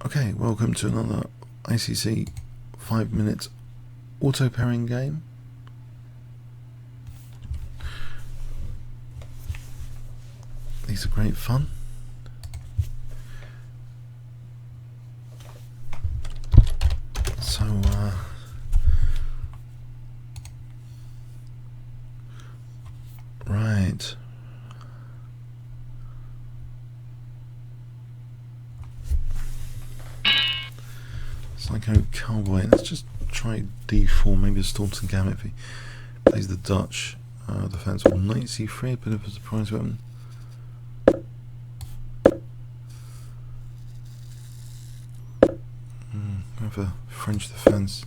Okay, welcome to another ICC 5-minute auto pairing game. These are great fun. So, right. Psycho Cowboy. Let's just try D4, maybe a Staunton Gambit if he plays the Dutch defense. Or Knight C3, a bit of a surprise weapon. Go for French defense.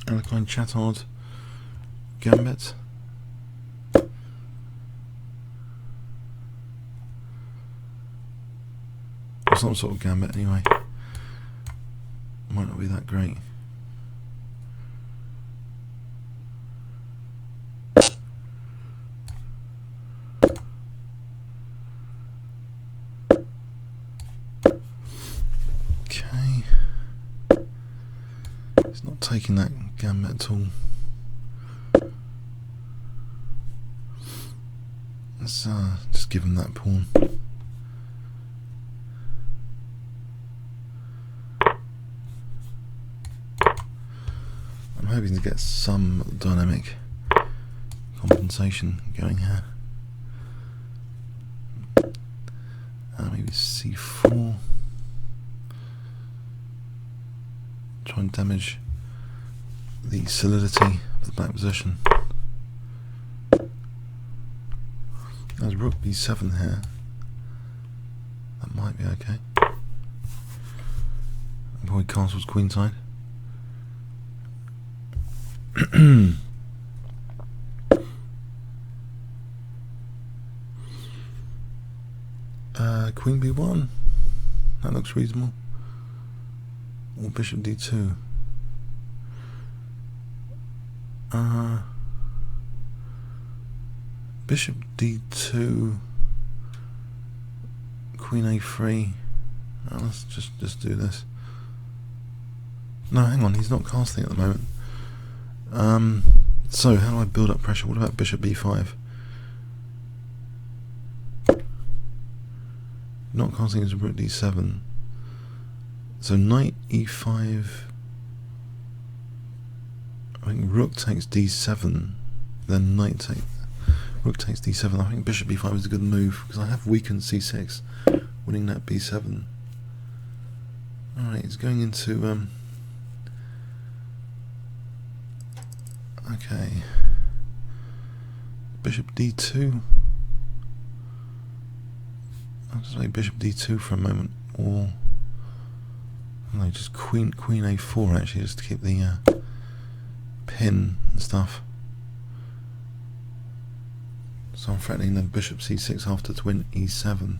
Alecoin Chatard Gambit. Or some sort of gambit anyway. Might not be that great. Okay. It's not taking that gambit at all. Let's just give him that pawn. I'm hoping to get some dynamic compensation going here. Maybe C4. Try and damage the solidity of the black position. There's Rook B7 here. That might be okay. Avoid castles queenside. Queen B1. That looks reasonable. Or Bishop D2. Bishop D2. Queen A3. Let's just do this. No, hang on, he's not casting at the moment. So how do I build up pressure? What about Bishop B5? Not casting is Rook D7. So Knight E5. I think Rook takes D7. Then Rook takes D7. I think Bishop B5 is a good move because I have weakened C6, winning that B7. Alright, he's going into okay. Bishop D2. I'll just play Bishop D2 for a moment, or no, just Queen A4 actually, just to keep the pin and stuff. So I'm threatening the Bishop C6 after to win E7.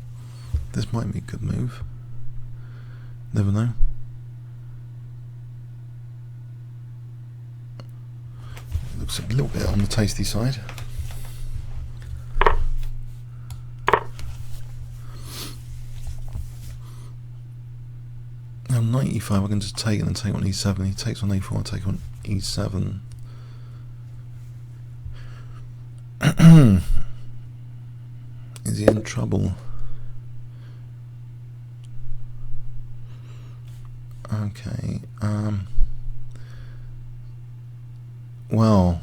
This might be a good move. Never know. Looks a little bit on the tasty side. Now Knight E5 I can just take and then take on E7. He takes on A4, I take on E7. Is he in trouble? Okay, well,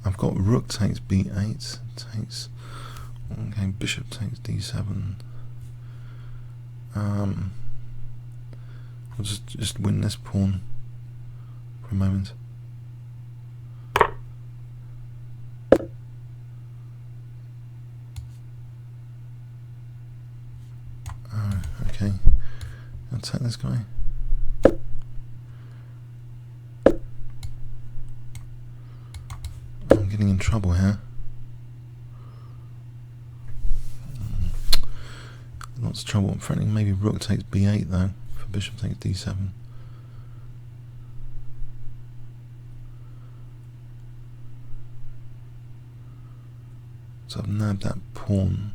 I've got Rook takes B8, takes, okay, Bishop takes D7. We'll just win this pawn for a moment. Okay, I'll take this guy. I'm getting in trouble here. Lots of trouble. I'm threatening maybe Rook takes B8 though, for Bishop takes D7. So I've nabbed that pawn.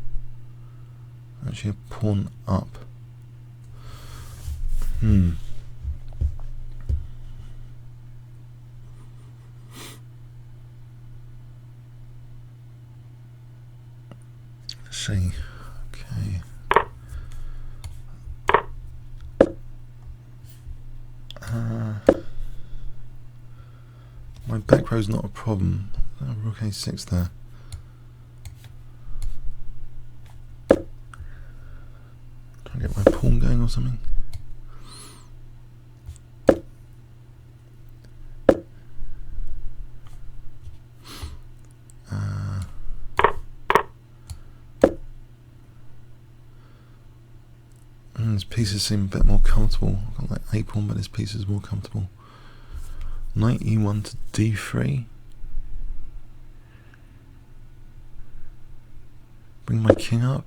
Actually, a pawn up. Let's see. Okay. My back row's not a problem. Rook a6 there. Try and get my pawn going or something. His pieces seem a bit more comfortable. I've got like a pawn, but his piece is more comfortable. Knight e1 to d3. Bring my king up.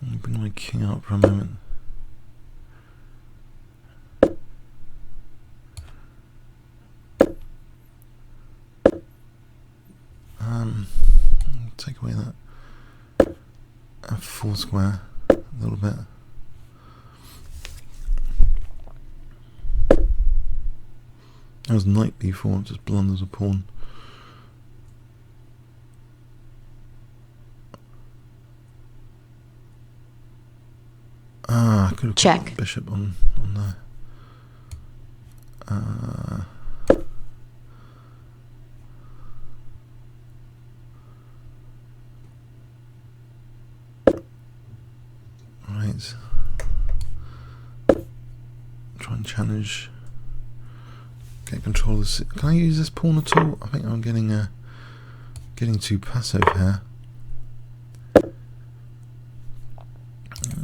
Bring my king up for a moment. Take away that f4 square a little bit. That was knight b4, just blunders a pawn. I could have check. Put bishop on there. Right. Try and challenge. Get control of this. Can I use this pawn at all? I think I'm getting too passive here. That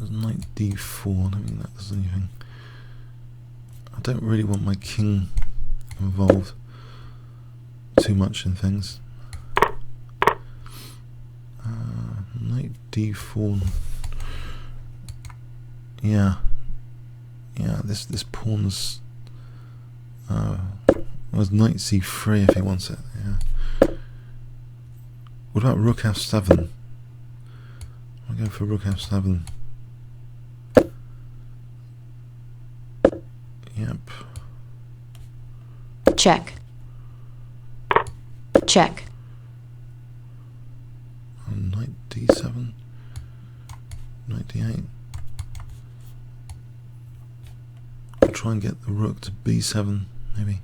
was knight d4. I don't think that does anything. I don't really want my king involved too much in things. Knight d4. Yeah. This pawn's. Was knight c3 if he wants it. Yeah. What about rook f7? I'll go for rook f7. Yep. Check. Check. Knight d7. Knight d8. I'll try and get the rook to b7, maybe.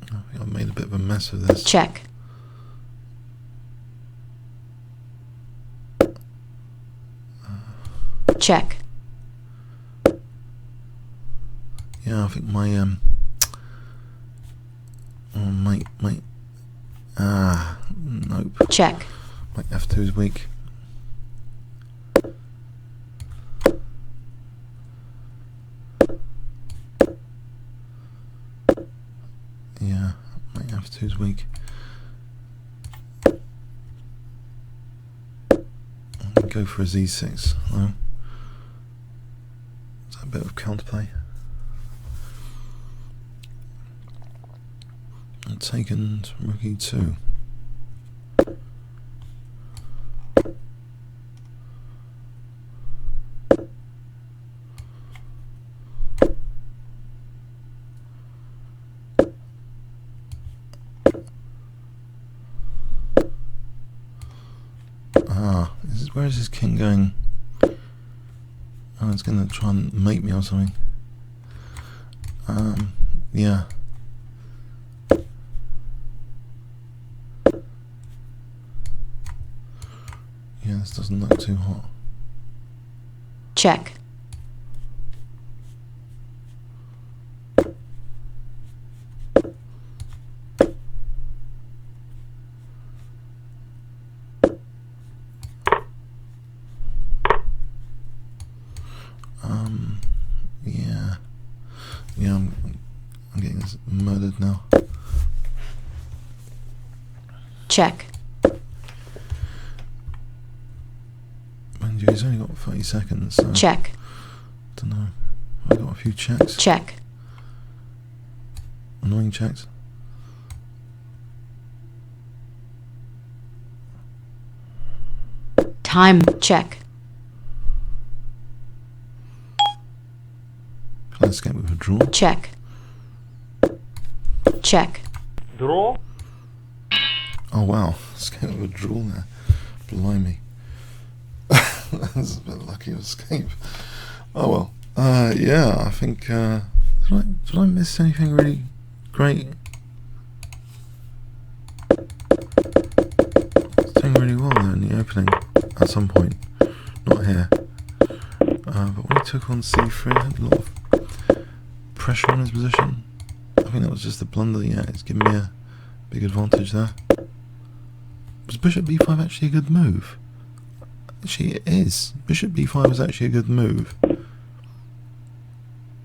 I think I've made a bit of a mess of this. Check. Check. Yeah, I think my nope. Check. My f2 is weak. Yeah, my f2 is weak. I'll go for a z6. No. Is that a bit of counterplay? And taken to rook e2. Where is this king going? Oh, it's going to try and mate me or something. Yeah. Yeah, this doesn't look too hot. Check. Yeah, I'm getting this murdered now. Check. Mind you, he's only got 30 seconds, so... Check. Don't know. I've got a few checks. Check. Annoying checks. Time. Check. Can I escape with a draw? Check. Check. Draw. Oh wow, escape with a draw there. Blimey. That's a bit lucky of escape. Oh well. Yeah, I think did I miss anything really great? It's doing really well there in the opening at some point. Not here. But when he took on c3, I had a lot of pressure on his position. I think that was just a blunder. Yeah, it's given me a big advantage there. Was bishop b5 actually a good move? Actually, it is. Bishop b5 was actually a good move.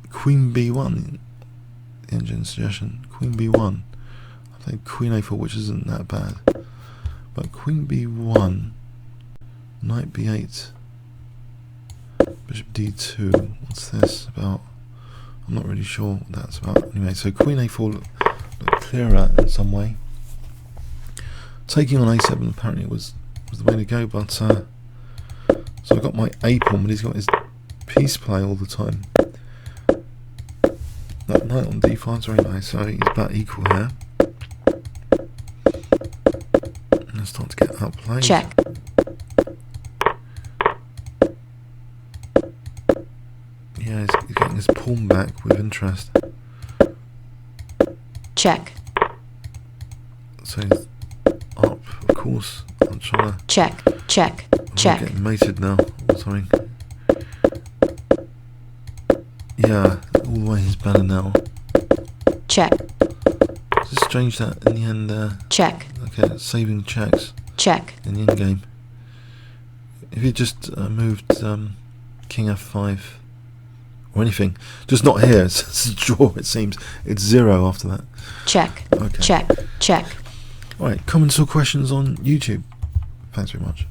Queen b1, the engine suggestion. Queen b1. I played queen a4, which isn't that bad. But queen b1, knight b8, bishop d2. What's this about? I'm not really sure what that's about. Anyway, so queen a4 looked clearer in some way. Taking on a7 apparently was the way to go, but so I got my a pawn, but he's got his piece play all the time. That knight on d5 is very nice, so he's about equal here. And let's start to get outplayed. Check. Yeah, he's getting his pawn back with interest. Check. So he's up, of course. I'm trying to... Check. Check. Check. I'm getting mated now or something. Yeah, all the way he's better now. Check. It's just strange that in the end, Check. okay, saving checks Check. in the end game. If you just moved king f5 or anything, just not here, it's a draw it seems. It's 0 after that. Check. Okay. Check. Check. Alright, comments or questions on YouTube? Thanks very much.